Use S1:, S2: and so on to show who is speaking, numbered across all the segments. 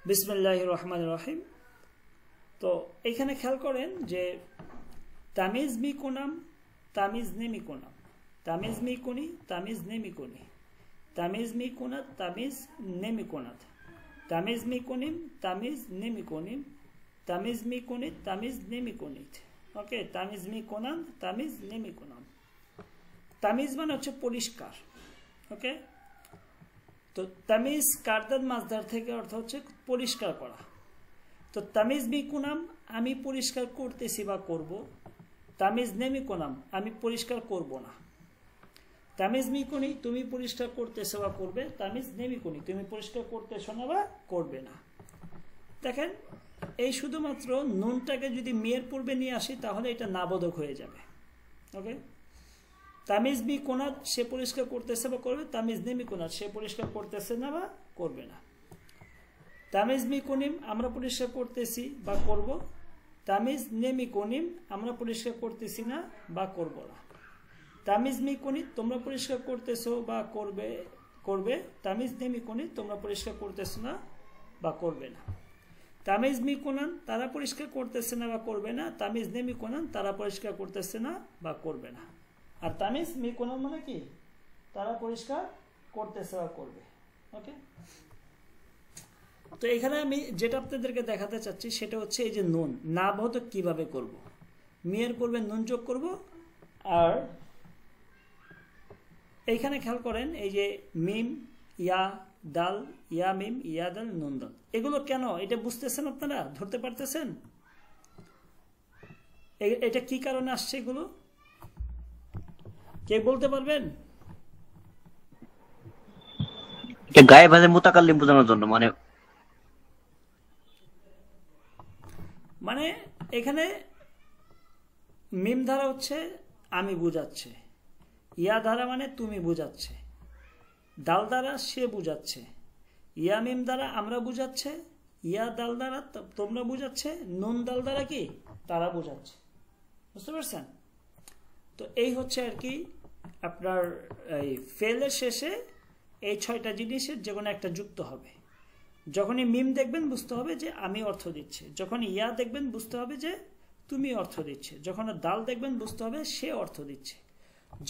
S1: বিসমিল্লাহির রহমানির রহিম। তো এখানে খেয়াল করেন যে তামিজ মিকুনাম তামিজ নেমিকুনাম, তামিজ মিকুনি তামিজ নেমিকুনি, তামিজ মিকুনাত তামিজ নেমিকুনাত, তামিজ মিকুনিম তামিজ নেমিকুনিম, তামিজ মিকুনিত তামিজ নেমিকুনিত। ওকে, তামিজ মিকুনান তামিজ নেমিকুনান। তামিজ মানে হচ্ছে পরিষ্কার। ওকে, তো তামিজ কারদান মাজদার থেকে অর্থ হচ্ছে পরিষ্কার করা। তো তামিজ মিকুনাম আমি পরিষ্কার করতেছি বা করব, তামিজ নেমিকুনাম আমি পরিষ্কার করব না। তামিজ মিকুনি তুমি পরিষ্কার করতেছো বা করবে, তামিজ নেমিকুনি তুমি পরিষ্কার করতেছো না বা করবে না। দেখেন এই শুধুমাত্র নুনটাকে যদি মেয়ের পূর্বে নিয়ে আসি তাহলে এটা নাবোধক হয়ে যাবে। ওকে, তামিজ মিকুনাত সে পরিষ্কার করতেছে বা করবে, তামিজ নেমিকুনাত সে পরিষ্কার করতেছে না বা করবে না। তামিজ মিকুনিম আমরা পরিষ্কার করতেছি বা করব, তামিজ নেমিকুনিম আমরা পরিষ্কার করতেছি না বা করব না। তামিজ মিকুনি তোমরা পরিষ্কার করতেছো বা করবে, তামিজ নেমিকুনি তোমরা পরিষ্কার করতেছো না বা করবে না। তামিজ মিকুনান তারা পরিষ্কার করতেছে না বা করবে না, তামিজ নেমিকুনান তারা পরিষ্কার করতেছে না বা করবে না। আর তামিজ মিকুনান মানে কি, তারা পরিষ্কার করতেছে বা করবে। ওকে, তো এখানে আমি যেটা আপনাদেরকে দেখাতে চাচ্ছি সেটা হচ্ছে এই যে নুন নাবোধক কিভাবে করব। মেয়ের পূর্বে নুন যোগ করব। আর এইখানে খেয়াল করেন এই যে মিম ইয়া দাল, ইয়া মিম ইয়া দাল নুন দাল, এগুলো কেন এটা বুঝতেছেন আপনারা, ধরতে পারতেছেন এটা কি কারণে আসছে, এগুলো কে বলতে পারবেন?
S2: গায়ে বাজে মুতাকাল্লিম বোঝানোর জন্য,
S1: মানে এখানে মিম ধারা হচ্ছে আমি বুঝাচ্ছে, ইয়া ধারা মানে তুমি বুঝাচ্ছে, দাল দ্বারা সে বুঝাচ্ছে, ইয়া মিম দ্বারা আমরা বুঝাচ্ছে, ইয়া দাল দ্বারা তোমরা বুঝাচ্ছে, নুন দাল দ্বারা কি তারা বুঝাচ্ছে। বুঝতে পারছেন? তো এই হচ্ছে আর কি আপনার এই ফেলের শেষে এই 6টা জিনিসের যে কোনো একটা যুক্ত হবে। যখনই মিম দেখবেন বুঝতে হবে যে আমি অর্থ দিচ্ছি, যখন ইয়া দেখবেন বুঝতে হবে যে তুমি অর্থ দিচ্ছে, যখন দাল দেখবেন বুঝতে হবে সে অর্থ দিচ্ছে,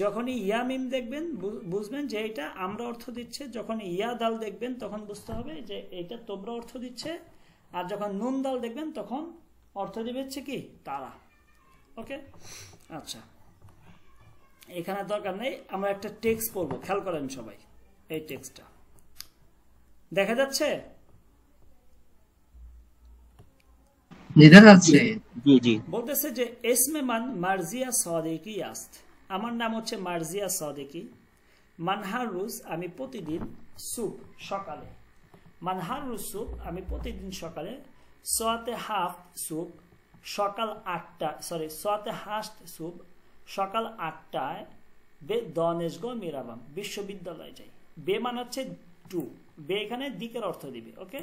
S1: যখনই ইয়া মিম দেখবেন বুঝবেন যে এটা আমরা অর্থ দিচ্ছে, যখন ইয়া দাল দেখবেন তখন বুঝতে হবে যে এটা তোমরা অর্থ দিচ্ছে, আর যখন নুন দাল দেখবেন তখন অর্থ দিবে হচ্ছে কি তারা। ওকে, আচ্ছা এখানে দরকার নেই, আমরা একটা টেক্সট পড়ব, খেয়াল করেন সবাই। এই টেক্সটটা দেখা যাচ্ছে? বলতেছে যে এসমে মান মার্জিয়া সাদেকি আস্ত, আমার নাম হচ্ছে মার্জিয়া সাদেকি। মানহার রুজ আমি প্রতিদিন, সুপ সকালে, মানহার রুজ সুপ আমি প্রতিদিন সকালে, সোয়াতে হাফ সুপ সকাল 8টা, সরি সোয়াতে হাস্ট সুপ সকাল 8টায়, বে দনেশগো মিরাবাম বিশ্ববিদ্যালয় যাই। বে মানে হচ্ছে টু, বে এখানে দিকের অর্থ দিবে। ওকে,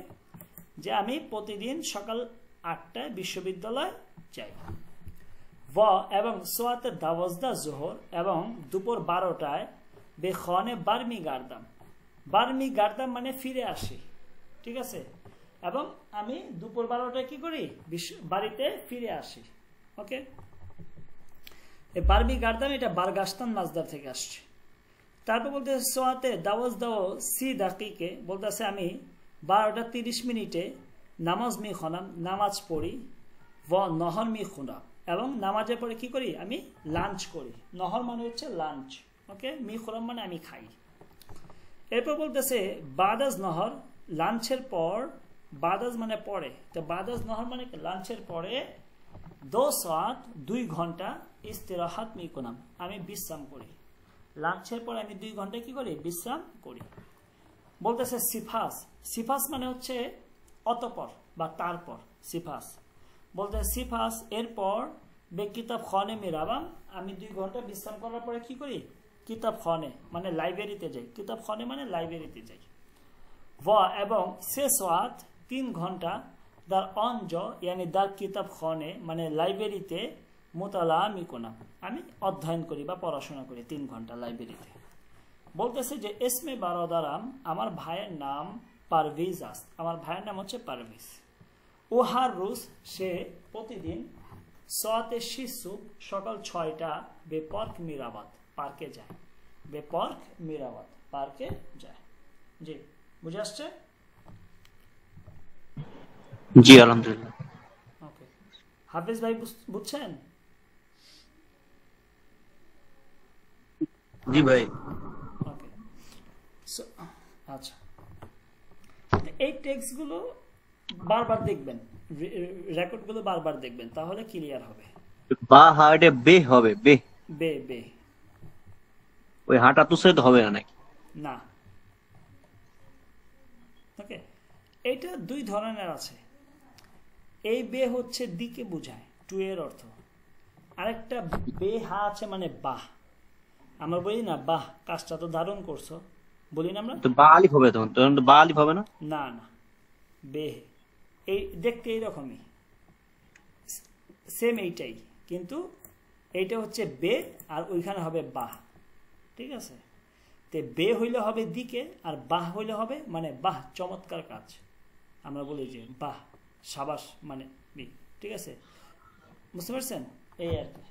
S1: যে আমি প্রতিদিন সকাল 8টায় বিশ্ববিদ্যালয় যাই। व এবং সোয়াতে দাওয়াজদা জোহর এবং দুপুর 12টায়, বে খনে বার্মি গার্দাম, বার্মি গার্দাম মানে ফিরে আসি। ঠিক আছে, এবং আমি দুপুর 12টায় কি করি, বাড়িতে ফিরে আসি। ওকে, এই বার্মি গার্দাম এটা বারগাস্তান মাজদার থেকে আসছে। তারপর বলতে সোয়াতে দাওয়াজ দাও সি দাকিকে, বলতেছে আমি 12টা 30 মিনিটে নামাজ মি খনাম নামাজ পড়ি, व নহর মি খুনাম এবং নামাজের পরে কি করি আমি লাঞ্চ করি। নহর মানে হচ্ছে লাঞ্চ। ওকে, মি খুনাম মানে আমি খাই। এরপর বলতেছে বাদাজ নহর লাঞ্চের পর, বাদাজ মানে পরে, তো বাদাজ নহর মানে লাঞ্চের পরে, 2 সাত 2 ঘন্টা ইস্তিরাহাত মি কুনাম আমি বিশ্রাম করি। লাঞ্চের পর আমি 2 ঘন্টা কি করি বিশ্রাম করি। বলতেছে সিফাস, সিফাস মানে হচ্ছে অতঃপর বা তারপর, সিফাস বলতে সিফাস এরপর, বে কিতাব খনে মিরাবাম আমি 2 ঘন্টা বিশ্রাম করার পরে কি করি কিতাব খনে মানে লাইব্রেরিতে যাই, কিতাব খনে মানে লাইব্রেরিতে যাই। व এবং সে সোয়াত 3 ঘন্টা, দার অঞ্জ ইয়ানি দার কিতাব খনে মানে লাইব্রেরিতে, মোতালা মিকুনাম আমি অধ্যয়ন করি বা পড়াশোনা করি 3 ঘন্টা লাইব্রেরিতে। বলতেছে যে এসমে বারোদারাম আমার ভাইয়ের নাম, পারভেজ আস্ত, আমার ভাইয়ের নাম হচ্ছে পারভেজ। ও হার রোজ, সে প্রতিদিন সোয়াতে শিশু সকাল 6টা বেপার্ক মিরাবাদ পার্কে যায়, বেপার্ক মিরাবাদ পার্কে যায়। জি বুঝে আসছে?
S2: জি আলহামদুলিল্লাহ।
S1: ওকে, হাফিজ ভাই বুঝছেন?
S2: জি ভাই।
S1: ওকে, আচ্ছা, এই টেক্সটগুলো বারবার দেখবেন, রেকর্ডগুলো বারবার দেখবেন, তাহলে ক্লিয়ার হবে।
S2: বা হাটে বে হবে, বে
S1: বে বে
S2: ওই হাঁটা তো সেটা হবে না নাকি?
S1: না। ওকে, এটা দুই ধরনের আছে। এই বে হচ্ছে দিকে বোঝায়, টু এর অর্থ। আরেকটা বে হা আছে, মানে বাহ। আমরা বলি না বাহ, কাজটা তো দারুণ করছো, বলি না আমরা?
S2: তো বা আলিফ হবে, তখন তখন তো বা আলিফ হবে না?
S1: না না, বে এই দেখতে এইরকমই, সেম এইটাই, কিন্তু এইটা হচ্ছে বে আর ওইখানে হবে বাহ। ঠিক আছে, তে বে হইলে হবে দিকে, আর বাহ হইলে হবে মানে বাহ চমৎকার কাজ। আমরা বলি যে বাহ সাবাস, মানে বি। ঠিক আছে, বুঝতে পারছেন? এই আর কি।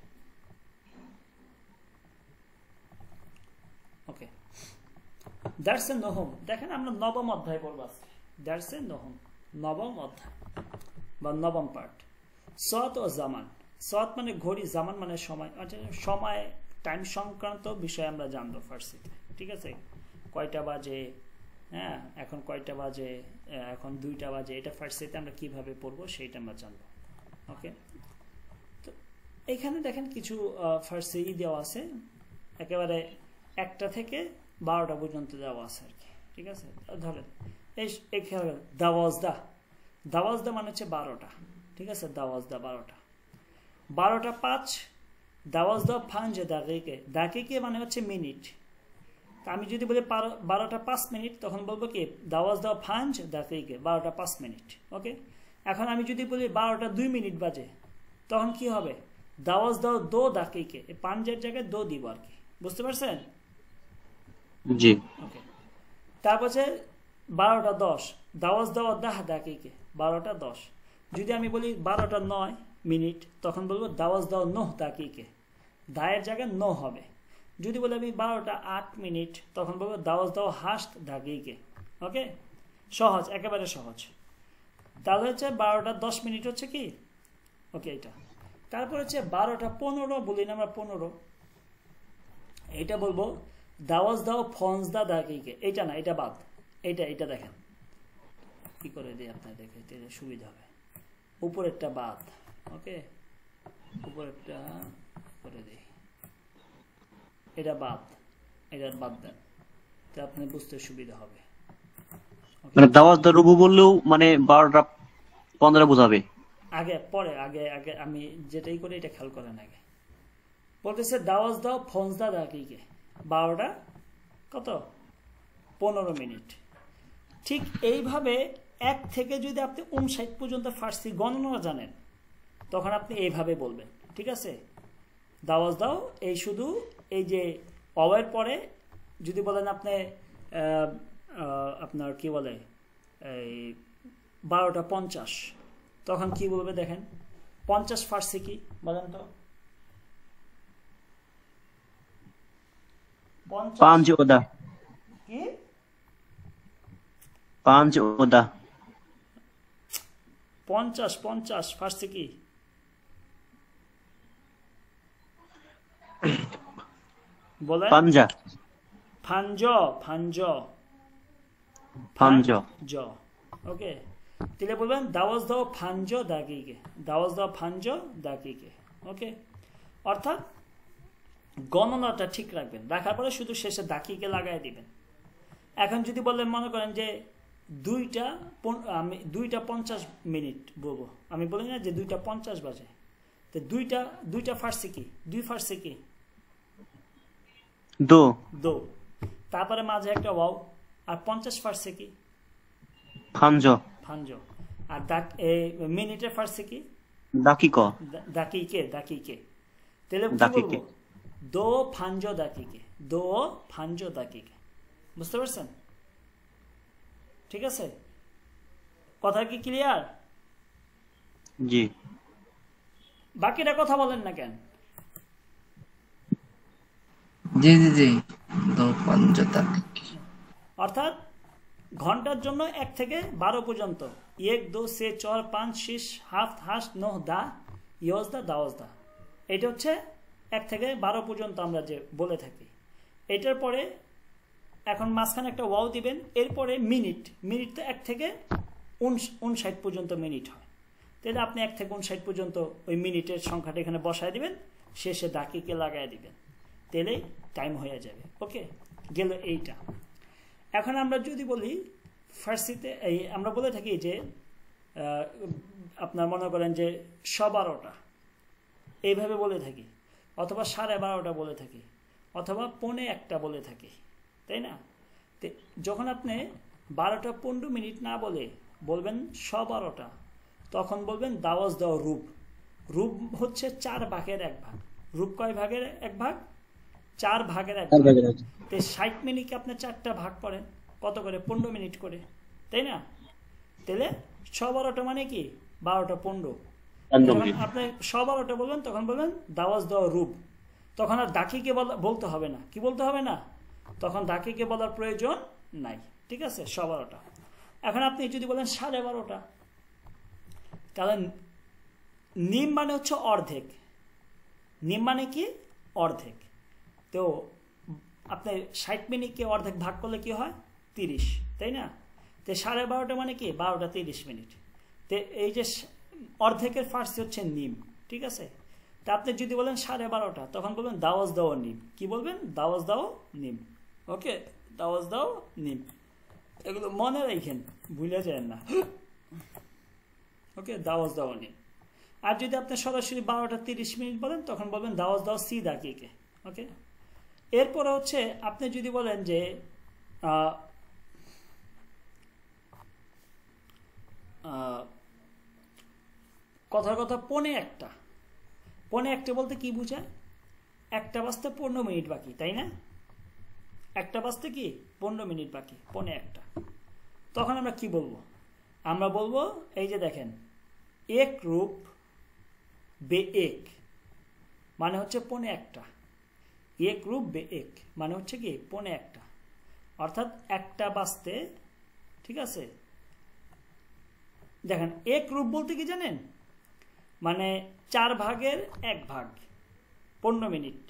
S1: ওকে, দ্যাটস এ নহম। দেখেন আমরা নবম অধ্যায় পড়ব আজকে। দ্যাটস এ নহম, নবম অধ্যায় বা নবম পার্ট। সৎ ও জামান। সৎ মানে ঘড়ি, জামান মানে সময়। আচ্ছা, সময় টাইম সংক্রান্ত বিষয় আমরা জানবো ফার্সিতে। ঠিক আছে, কয়টা বাজে, হ্যাঁ এখন কয়টা বাজে, এখন 2টা বাজে, এটা ফার্সিতে আমরা কিভাবে পড়বো সেইটা আমরা জানবো। ওকে, তো এখানে দেখেন কিছু ফার্সি দেওয়া আছে, একেবারে 1টা থেকে 12টা পর্যন্ত দেওয়া আছে আর কি। ঠিক আছে, ধরেন এই দাওয়াজদা, দাওয়াজদা মানে হচ্ছে 12টা। ঠিক আছে, দাওয়াজদা 12টা, 12টা 5, দাওয়াজদা 5 দাকিকে, দাকিকে মানে হচ্ছে মিনিট। আমি যদি বলি 12টা 5 মিনিট, তখন বলবো কি দাওয়াজদা 5 দাকিকে, 12টা 5 মিনিট। ওকে, এখন আমি যদি বলি 12টা 2 মিনিট বাজে, তখন কি হবে? দাওয়াজদা 2 দাকিকে, 5-এর জায়গায় 2 দিব আর কি। বুঝতে পারছেন?
S2: জি।
S1: ওকে, তারপর 12টা 10, দাওয়াজদা 10 দাকিকে, 12টা 10। যদি আমি বলি 12টা 9 মিনিট, তখন বলবো দাওয়াজদা 9 দাকিকে, দায়ের জায়গায় 9 হবে। যদি বলি আমি 12টা 8 মিনিট, তখন বলবো দাওয়াজদা 8 দাকিকে। ওকে, সহজ, একেবারে সহজ। তাহলে হচ্ছে 12টা 10 মিনিট হচ্ছে কি, ওকে এটা। তারপর হচ্ছে 12টা 15, বলি না আমরা 15, এটা বলবো দাওয়াজদা ফঞ্জদা দাকিকে। এটা না, এটা বাদ, এটা দেখেন কি করে দিই আপনার, দেখে সুবিধা হবে। উপরেরটা বাদ, ওকে, উপরেরটা করে দিই, এটা বাদ, এটা বাদ দেন, তো আপনি বুঝতে সুবিধা হবে।
S2: মানে দাওয়াত রুবু বললেও মানে 12টা 15 বোঝাবে?
S1: আগে পরে, আগে আগে আমি যেটাই করি এটা খেয়াল করেন। আগে বলতেছে দাওয়াজ দাও ফঞ্জদা দাকিকে, 12টা কত 15 মিনিট। ঠিক এইভাবে 1 থেকে যদি আপনি 59 পর্যন্ত ফার্সি গণনা জানেন, তখন আপনি এইভাবে বলবেন। ঠিক আছে, দাওয়াজ দাও, এই শুধু এই যে অওয়ের পরে যদি বলেন আপনি আপনার কি বলে এই 12টা 50, তখন কি বলবে দেখেন, 50 ফার্সি কি বলেন তো?
S2: 5 ওদা,
S1: কি
S2: 5 ওদা,
S1: 50 ফার্সি কি? বলেন।
S2: পাঞ্জা,
S1: ফাঞ্জ, ফাঞ্জ,
S2: ফাঞ্জ।
S1: ওকে, তাহলে বলবেন দাওয়াজ দাও ফাঞ্জ দাকিকে, দাওয়াজ দাও ফাঞ্জ দাকিকে। ওকে, অর্থাৎ গণনাটা ঠিক রাখবেন, রাখার পরে শুধু শেষে দাকিকে লাগাই দিবেন। এখন যদি বলেন, মনে করেন যে 2টা 50 মিনিট বলবো, আমি বলি না যে 2টা 50 বাজে, তো দুইটা ফার্সি কি, 2 ফার্সি কি
S2: দো,
S1: তারপরে মাঝে একটা ওয়াও, আর 50 ফার্সি কি
S2: ফাঞ্জ,
S1: ফাঞ্জ, আর মিনিটের ফার্সি কি
S2: দাকিক,
S1: দাকিকে। তাহলে কি বলবো? দো ফাঞ্জ দাকিকে, দো ফাঞ্জ দাকিকে। বুঝতে পারছেন? ঠিক আছে, কথা কি ক্লিয়ার?
S2: জি
S1: বাকিটা কথা বলেন না কেন?
S3: জি জি জি, 2 5 तक।
S1: অর্থাৎ ঘন্টার জন্য 1 থেকে 12 পর্যন্ত 1 2 3 4 5 6 7 8 9 10 11 12, এটা হচ্ছে 1 থেকে 12 পর্যন্ত আমরা যে বলে থাকি। এটার পরে এখন মাঝখানে একটা ওয়াও দিবেন, এরপরে মিনিট, মিনিট তো 1 থেকে 59 পর্যন্ত মিনিট হয়, তাহলে আপনি 1 থেকে 59 পর্যন্ত ওই মিনিটের সংখ্যাটা এখানে বসায় দিবেন, শেষে দাকিকে লাগায় দিবেন, তাহলেই টাইম হয়ে যাবে। ওকে, গেল এইটা। এখন আমরা যদি বলি ফার্সিতে, এই আমরা বলে থাকি যে আপনার মনে করেন যে 12:15 এইভাবে বলে থাকি, অথবা 12:30 বলে থাকি, অথবা 1:45 বলে থাকি, তাই না? যখন আপনি 12টা 15 মিনিট না বলে বলবেন 12:15, তখন বলবেন দাওয়াজ দাও রূপ। রূপ হচ্ছে 4 ভাগের 1 ভাগ। রূপ কয় ভাগের 1 ভাগ? 4 ভাগের 1 ভাগ। 60 মিনিটকে আপনি 4টা ভাগ করেন, কত করে? 15 মিনিট করে, তাই না? তাহলে 12:15 মানে কি? 12টা 15। আপনি 12:15 বলবেন, তখন বলবেন দাওয়াজ দেওয়া রূপ। তখন আর দাকিকে বলতে হবে না। কি বলতে হবে না? তখন দাকিকে বলার প্রয়োজন নাই, ঠিক আছে? 12:15। এখন আপনি যদি বলেন 12:30, তাহলে নিম মানে হচ্ছে অর্ধেক। নিম মানে কি? অর্ধেক। তো আপনি 60 মিনিটকে অর্ধেক ভাগ করলে কি হয়? 30, তাই না? তো 12:30 মানে কি? 12টা 30 মিনিট। তো এই যে অর্ধেকের ফার্সি হচ্ছে নিম, ঠিক আছে? তা আপনি যদি বলেন 12:30, তখন বলবেন দাওয়াজ দাও নিম। কি বলবেন? দাওয়াজ দাও নিম। ওকে, দাওয়াজ দাও নিম। এগুলো মনে রাখেন, ভুলে যায় না। ওকে, দাওয়াজ দাও নিম। আর যদি আপনি সরাসরি 12টা 30 মিনিট বলেন, তখন বলবেন দাওয়াজ দাও সি দাকিকে। ওকে, এরপরে হচ্ছে আপনি যদি বলেন যে কথার কথা 1:45, 1:45 বলতে কি বুঝায়? 1টা বাজতে 15 মিনিট বাকি, তাই না? 1টা বাজতে কি 15 মিনিট বাকি, 1:45। তখন আমরা কি বলবো? আমরা বলবো এই যে দেখেন, এক রূপ বে এক মানে হচ্ছে 1:45। এক রূপ বে এক মানে হচ্ছে কি 1:45, অর্থাৎ 1টা বাজতে, ঠিক আছে? দেখেন, এক রূপ বলতে কি জানেন? মানে 4 ভাগের 1 ভাগ, 15 মিনিট।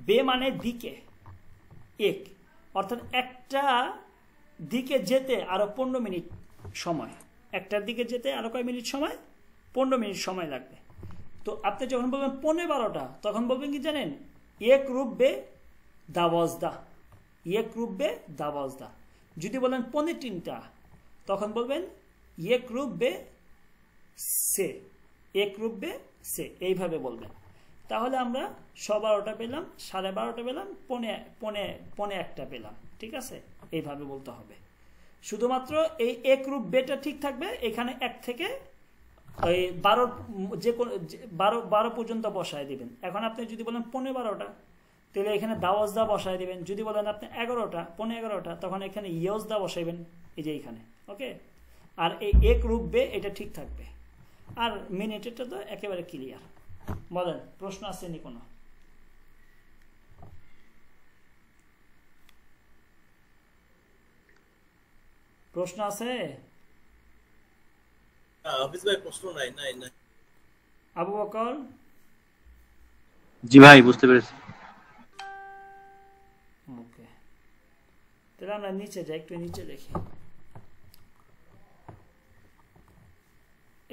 S1: বে মানে দিকে, এক অর্থাৎ একটা দিকে যেতে আরো 15 মিনিট সময়। একটার দিকে যেতে আরো কয় মিনিট সময়? 15 মিনিট সময় লাগবে। তো আপনি যখন বলবেন 12:15, তখন বলবেন কি জানেন? এক রূপ বে দাওয়াজ দা, এক রূপ বে দাওয়াজ দা। যদি বলেন 12:15, তখন বলবেন এক রূপ বে সে, এক রূপ বে সে, এইভাবে বলবেন। তাহলে আমরা 12:15 পেলাম, 12:30 পেলাম, 1:45 পেলাম, ঠিক আছে? এইভাবে বলতে হবে। শুধুমাত্র এই এক রূপ বেটা ঠিক থাকবে, এখানে 1 থেকে 12 যে 12 পর্যন্ত বসায় দিবেন। এখন আপনি যদি বলেন 15:15, তাহলে এখানে দাওয়াজ দা বসায় দিবেন। যদি বলেন আপনি 11টা 15:11, তখন এখানে ইয়জ দা বসাইবেন, এই যে এইখানে। ওকে, আর এই এক রূপ বে এটা ঠিক থাকবে। আর মিনিটেরটা তো একেবারে ক্লিয়ার। বলেন, প্রশ্ন আছে নি কোনো? প্রশ্ন আছে?
S4: হাফিজ ভাই প্রশ্ন নাই।
S1: আবু বকর?
S2: জি ভাই, বুঝতে পেরেছি।
S1: ওকে, তাহলে আমরা নিচে যাই, একটু নিচে দেখি।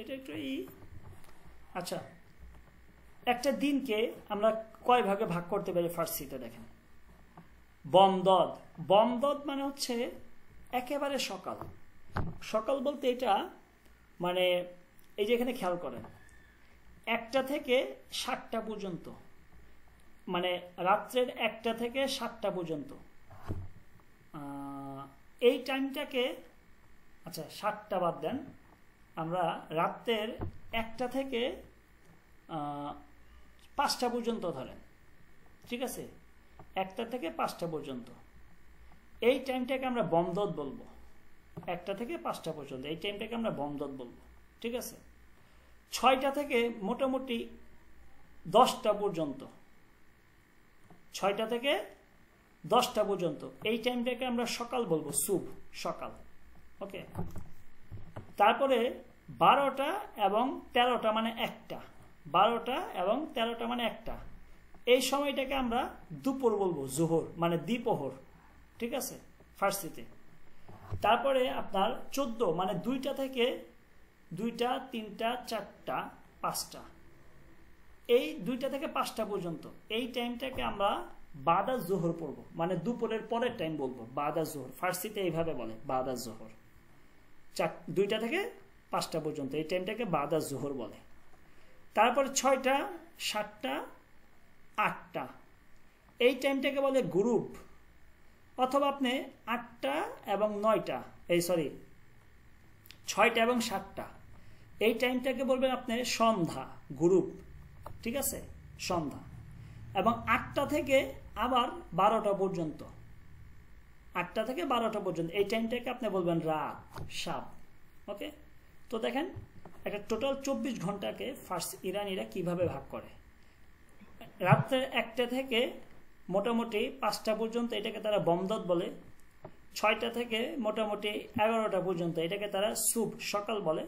S1: এটা একটু আচ্ছা, একটা দিনকে আমরা কয় ভাগে ভাগ করতে পারি ফার্সিতে? দেখেন, বমদদ। বমদদ মানে হচ্ছে একেবারে সকাল। সকাল বলতে এটা মানে এই যে এখানে খেয়াল করেন, 1টা থেকে 7টা পর্যন্ত, মানে রাত্রের 1টা থেকে 7টা পর্যন্ত এই টাইমটাকে, আচ্ছা 7টা বাদ দেন, আমরা রাত্রের 1টা থেকে 5টা পর্যন্ত ধরেন, ঠিক আছে? 1টা থেকে 5টা পর্যন্ত এই টাইমটাকে আমরা বমদদ বলবো। 1টা থেকে 5টা পর্যন্ত এই টাইমটাকে আমরা বমদদ বলবো, ঠিক আছে। 6টা থেকে মোটামুটি 10টা পর্যন্ত, 6টা থেকে 10টা পর্যন্ত এই টাইমটাকে আমরা সকাল বলবো, সুব, সকাল। ওকে, তারপরে 12টা এবং 13টা মানে 1টা, 12টা এবং 13টা মানে 1টা, এই সময়টাকে আমরা দুপুর বলবো, জোহর মানে দ্বিপ্রহর, ঠিক আছে ফার্সিতে। তারপরে আপনার 14 মানে 2টা থেকে 2টা, 3টা, 4টা, 5টা, এই 2টা থেকে 5টা পর্যন্ত এই টাইমটাকে আমরা বাদা জোহর পড়বো, মানে দুপুরের পরের টাইম বলবো, বাদা জোহর, ফার্সিতে এইভাবে বলে বাদা জোহর। 2টা থেকে 5টা পর্যন্ত এই টাইমটাকে বাদা জোহর বলে। তারপরে 6টা, 7টা, 8টা এই টাইমটাকে বলে গ্রুপ, অথবা আপনি 8টা এবং 9টা, 6টা এবং 7টা এই টাইমটাকে বলবেন আপনি সন্ধ্যা, গ্রুপ, ঠিক আছে, সন্ধ্যা। এবং 8টা থেকে আবার 12টা পর্যন্ত, 8টা থেকে 12টা পর্যন্ত এই টাইমটাকে আপনি বলবেন রাত, সাব। ওকে, তো দেখেন একটা টোটাল 24 ঘন্টাকে ফার্স্ট ইরানিরা কিভাবে ভাগ করে। রাত্রের 1টা থেকে মোটামুটি 5টা পর্যন্ত এটাকে তারা বমদদ বলে, 6টা থেকে মোটামুটি 11টা পর্যন্ত এটাকে তারা সুব, সকাল বলে,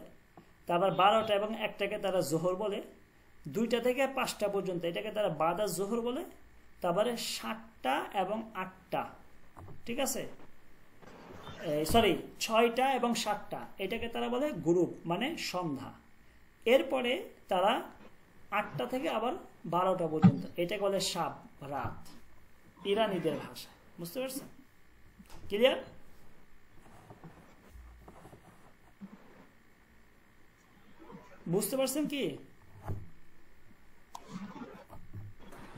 S1: তারপর 12টা এবং 1টাকে তারা জোহর বলে, 2টা থেকে 5টা পর্যন্ত এটাকে তারা বাদা জোহর বলে, তারপরে 7টা এবং 8টা, ঠিক আছে, 6টা এবং 7টা এটাকে তারা বলে গ্রুপ মানে সন্ধ্যা। এরপরে তারা 8টা থেকে আবার 12টা পর্যন্ত এটাকে বলে সাব, রাত, ইরানিদের ভাষা। বুঝতে পারছেন? ক্লিয়ার? বুঝতে পারছেন কি?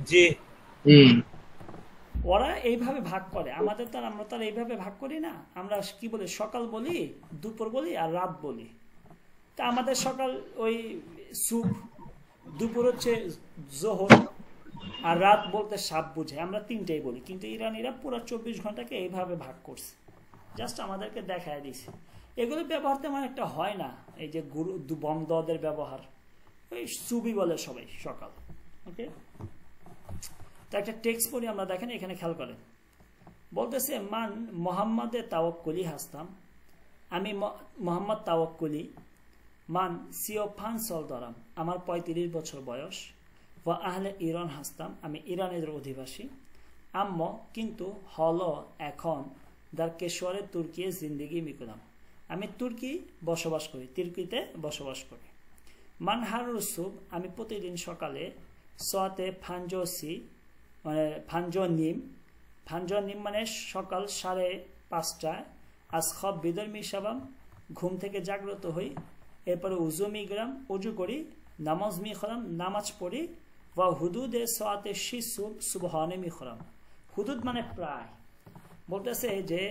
S4: জি,
S1: ওরা এইভাবে ভাগ করে, আমাদের তো আমরা তো এইভাবে ভাগ করি না। আমরা কি বলি, সকাল বলি, দুপুর বলি আর রাত বলি। তা আমাদের সকাল ওই সুব, দুপুর হচ্ছে জোহর, আর রাত বলতে সাব বুঝে, আমরা 3টাই বলি। কিন্তু ইরানিরা পুরো 24 ঘন্টাকে এইভাবে ভাগ করছে, জাস্ট আমাদেরকে দেখায় দিছে। এগুলো ব্যবহার তেমন একটা হয় না, এই যে বমদদের ব্যবহার, ওই সুবি বলে সবাই সকাল। ওকে, তো একটা টেক্সট পড়ি আমরা, দেখেন এখানে খেয়াল করেন। বলতেছে মান মোহাম্মদে তাওয়াক্কুলি হাসতাম, আমি মোহাম্মদ তাওয়াক্কুলি, মান সিও ফান সল দরাম, আমার 35 বছর বয়স, ওয়া আহলে ইরান হাসতাম, আমি ইরানের অধিবাসী, আম্ম কিন্তু হল এখন দার কেশোয়ারে তুর্কিয়ে জিন্দিগি মিকুলাম, আমি তুর্কি বসবাস করি, তুর্কিতে বসবাস করি। মানহার রুসুব, আমি প্রতিদিন সকালে সোয়াতে ফানজোসি মানে ফানজনিম, ফানজনিম মানে সকাল 5:30টায়, আজ খব বিদর মিশাবাম, ঘুম থেকে জাগ্রত হই, এরপরে উজু মিগ্রাম, উজু করি, নামাজ মিখরাম, নামাজ পড়ি, ওয়া হুদুদে সোয়াতে শিসুব সুবহানে মিখরাম, হুদুদ মানে প্রায়, বলতেছে যে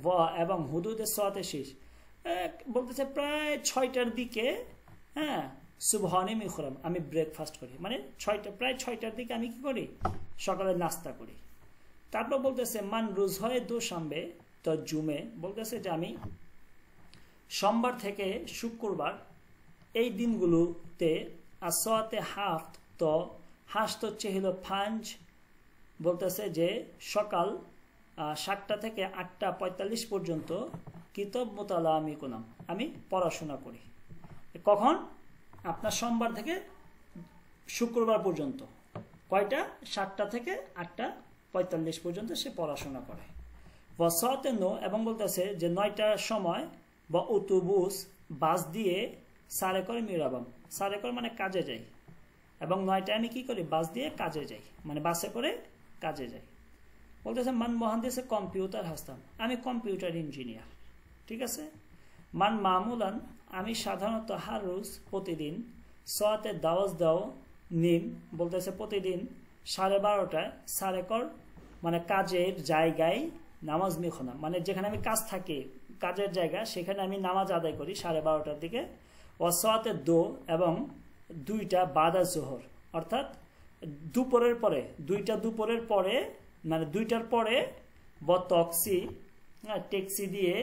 S1: ওয়া এবং হুদুদে সোয়াতে শিস, বলতেছে প্রায় 6টার দিকে, হ্যাঁ, সুবহানে মিখরাম, আমি ব্রেকফাস্ট করি, মানে প্রায় 6টার দিকে আমি কি করি, সকালে নাস্তা করি। তারপর বলতেছে মান রোজ হয় দোশাম্বে তো জুমে, বলতেছে যে আমি সোমবার থেকে শুক্রবার এই দিনগুলোতে আসোয়াতে হাফত, তো হাসত হচ্ছে হলো ফাঞ্জ, বলতেছে যে সকাল 7টা থেকে 8:45 পর্যন্ত কিতাব মোতালা আমি কোনাম, আমি পড়াশোনা করি। কখন? আপনার সোমবার থেকে শুক্রবার পর্যন্ত, কয়টা? 7টা থেকে 8:45 পর্যন্ত সে পড়াশোনা করে। ওয়াসাতে নো, এবং বলতেছে যে 9টার সময় বা অটোবুস, বাস দিয়ে সারে করে মিরাবাম, সারে করে মানে কাজে যাই, এবং 9টায় আমি কি করি, বাস দিয়ে কাজে যাই, মানে বাসে করে কাজে যাই। বলতেছে মান মহান্দিসে কম্পিউটার হাসতাম, আমি কম্পিউটার ইঞ্জিনিয়ার, ঠিক আছে। মান মামুলান, আমি সাধারণত হার রোজ প্রতিদিন সোয়াতে দাওয়াজ দাও নিম, বলতেছে প্রতিদিন 12:30টায় সারে কর মানে কাজের জায়গায়, নামাজ মিখনা মানে যেখানে আমি কাজ থাকি, কাজের জায়গা, সেখানে আমি নামাজ আদায় করি 12:30টার দিকে। ওয়াসাতে দো, এবং 2টা বাদা জোহর, অর্থাৎ দুপুরের পরে, 2টা দুপুরের পরে, মানে 2টার পরে বতক্সি, ট্যাক্সি দিয়ে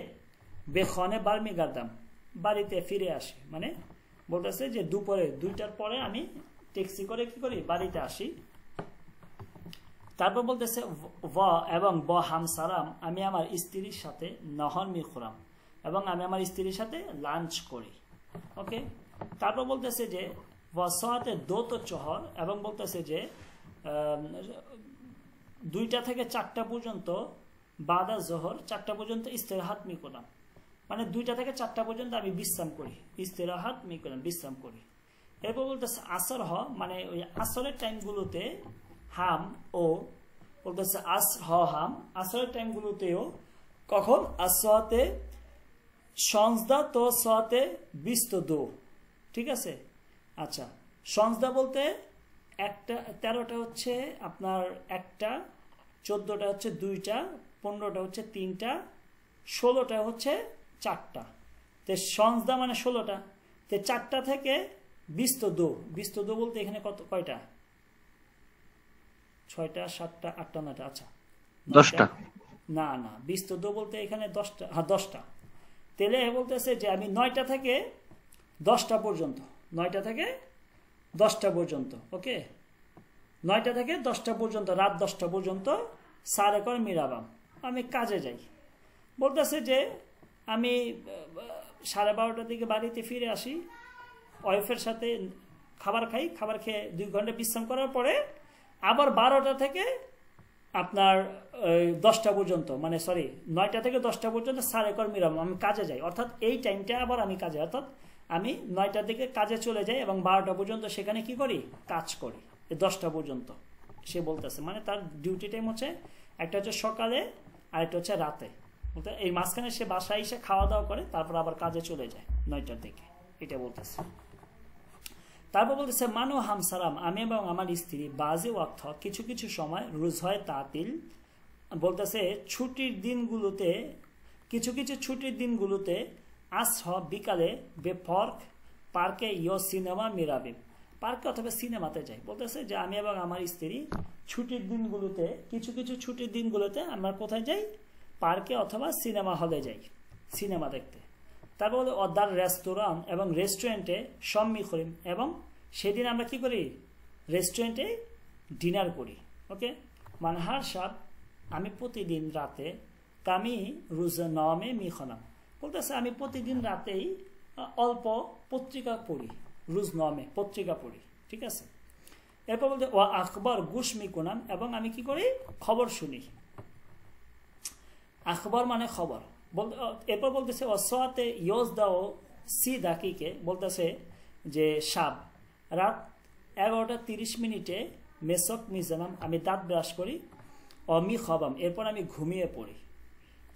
S1: বেখনে বার্মি গার্দাম, বাড়িতে ফিরে আসি, মানে বলতেছে যে দুপুরে 2টার পরে আমি ট্যাক্সি করে কি করি বাড়িতে আসি। তারপর বলতেছে व এবং ব হামসারাম, আমি আমার স্ত্রীর সাথে নহর মিখরাম, এবং আমি আমার স্ত্রীর সাথে লাঞ্চ করি। ওকে, তারপর বলতেছে যে ওয়াসাতে দোত চহর, এবং বলতেছে যে 2টা থেকে 4টা পর্যন্ত বাদা জোহর, 4টা পর্যন্ত ইস্তেরাহাত মিকরাম, মানে 2টা থেকে 4টা পর্যন্ত আমি বিশ্রাম করি, ইস্তেরাহাত মিকরাম বিশ্রাম করি। এরপর বলতেছে আসর হ, মানে ওই আসরের টাইমগুলোতে হাম ও বলতেছে আস হ হাম, আসরের টাইমগুলোতেও কখন আসতে সংজ্ঞা তো সতে 20 তো 2, ঠিক আছে। আচ্ছা, সংজ্ঞা বলতে 13টা হচ্ছে আপনার 1টা, 14টা হচ্ছে 2টা, 15টা হচ্ছে 3টা, 16টা হচ্ছে 4টা। তো সংজ্ঞা মানে 16টা, তো 4টা থেকে 20 তো 2, 20 তো 2 বলতে এখানে কয়টা? 6টা, 7টা, 8টা, 9টা। আচ্ছা
S2: 10টা
S1: না 20 তো 2 বলতে এখানে 10টা, হ্যাঁ 10টা। তেলে বলতেছে যে আমি 9টা থেকে 10টা পর্যন্ত, 9টা থেকে 10টা পর্যন্ত, ওকে, 9টা থেকে 10টা পর্যন্ত, রাত 10টা পর্যন্ত সারে কর মিরাবাম, আমি কাজে যাই। বলতেছে যে আমি 12:30টার দিকে বাড়িতে ফিরে আসি, ওয়াইফের সাথে খাবার খাই, খাবার খেয়ে 2 ঘন্টা বিশ্রাম করার পরে আবার 12টা থেকে আপনার 10টা পর্যন্ত, মানে সরি 9টা থেকে 10টা পর্যন্ত সারে কর মিরাম, আমি কাজে যাই। অর্থাৎ এই টাইমটা আবার আমি কাজে, অর্থাৎ আমি 9টার দিকে কাজে চলে যাই এবং 12টা পর্যন্ত সেখানে কি করি, কাজ করি, 10টা পর্যন্ত সে বলতেছে। মানে তার ডিউটি টাইম হচ্ছে একটা হচ্ছে সকালে আর একটা হচ্ছে রাতে, এই মাঝখানে সে বাসায় এসে খাওয়া দাওয়া করে তারপর আবার কাজে চলে যায় 9টার দিকে, এটা বলতেছে। তারপর বলতেছে মানো হামসারাম, আমি এবং আমার স্ত্রী বাজে ওয়াক্ত, কিছু কিছু সময় রোজ হয় তাতিল, বলতেছে ছুটির দিনগুলোতে, কিছু কিছু ছুটির দিনগুলোতে আসহ বিকালে বেফর্ক পার্কে ইয় সিনেমা মিরাবে, পার্কে অথবা সিনেমাতে যাই। বলতেছে যে আমি এবং আমার স্ত্রী ছুটির দিনগুলোতে, কিছু কিছু ছুটির দিনগুলোতে আমরা কোথায় যাই, পার্কে অথবা সিনেমা হলে যাই সিনেমা দেখতে। তারপর বলে অদার রেস্তোরাঁ এবং রেস্টুরেন্টে সম্মি করিম, এবং সেদিন আমরা কি করি, রেস্টুরেন্টে ডিনার করি। ওকে, মানহার সাব, আমি প্রতিদিন রাতে কামি রুজ নামে মিখনাম, বলতেছে আমি প্রতিদিন রাতেই অল্প পত্রিকা পড়ি, রুজ নামে পত্রিকা পড়ি, ঠিক আছে। এরপর বলতে ও আখবর গুশ মিকুনাম, এবং আমি কি করি, খবর শুনি। আখবর মানে খবর। এরপর বলতেছে অসাতে ইয়জদা ও সি দাকিকে, বলতেছে যে সাব রাত 11:30 মেসক মিজানাম, আমি দাঁত ব্রাশ করি, অমি খবাম, এরপর আমি ঘুমিয়ে পড়ি।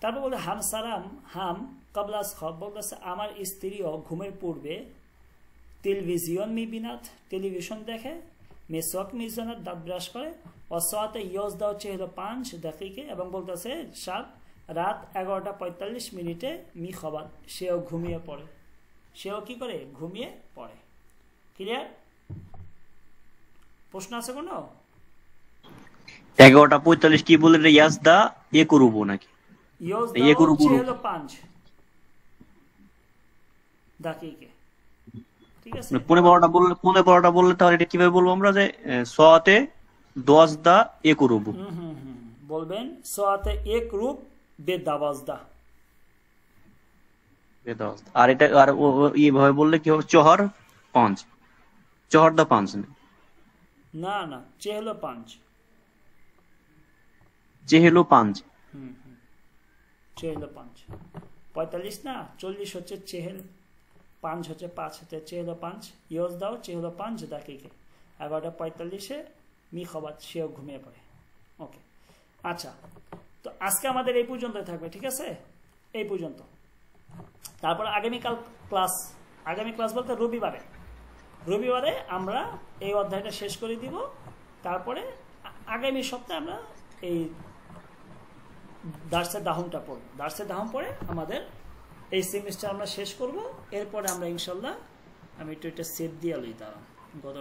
S1: তারপর বলতে হামসারাম হাম কবলাস খব, বলতেছে আমার স্ত্রীও ঘুমের পূর্বে টেলিভিশন মিবিনাথ, টেলিভিশন দেখে, মেসক মিজানাত দাঁত ব্রাশ করে, অসাতে ইয়জদা হচ্ছে হলো 5 দাকিকে, এবং বলতেছে সাব রাত 11:45 মি খবর, সেও ঘুমিয়ে পড়ে, সেও কি করে, ঘুমিয়ে পড়ে। ক্লিয়ার? প্রশ্ন আছে কোনো?
S2: 11:45 কি বলে রে, ইয়াজদা এ করব নাকি,
S1: ইয়ে করব হলো 5 দাকিকে, ঠিক আছে।
S2: 12:15 বললে তাহলে এটা কিভাবে বলবো আমরা, যে সোয়াতে 10 এ করব,
S1: বলবেন সোয়াতে এক রূপ বেদাওয়াজদা,
S2: আর এটা আর এইভাবে বললে কি হবে, চহর 5, চহর দা 5
S1: না চেহলো 5,
S2: চেহলো 5,
S1: চেহলো 5, 45 না 40 হচ্ছে চেহেল, 5 হচ্ছে 5 হচ্ছে চেহলো 5, ইয়জ দাও চেহলো 5 দাকিকে, 11:45 মি খবর, সেও ঘুমিয়ে পড়ে। ওকে, আচ্ছা, তো আজকে আমাদের এই পর্যন্ত থাকবে, ঠিক আছে, এই পর্যন্ত। তারপর আগামীকাল ক্লাস, আগামী ক্লাস বলতে রবিবারে আমরা এই অধ্যায়টা শেষ করে দিব। তারপরে আগামী সপ্তাহে আমরা এই দার্সে দাহমটা পড়ব, দার্সে দাহম পড়ে আমাদের এই সেমিস্টার আমরা শেষ করব। এরপরে আমরা ইনশাল্লাহ, আমি একটু এটা সেভ দিয়ে লই, দাঁড়ান, গত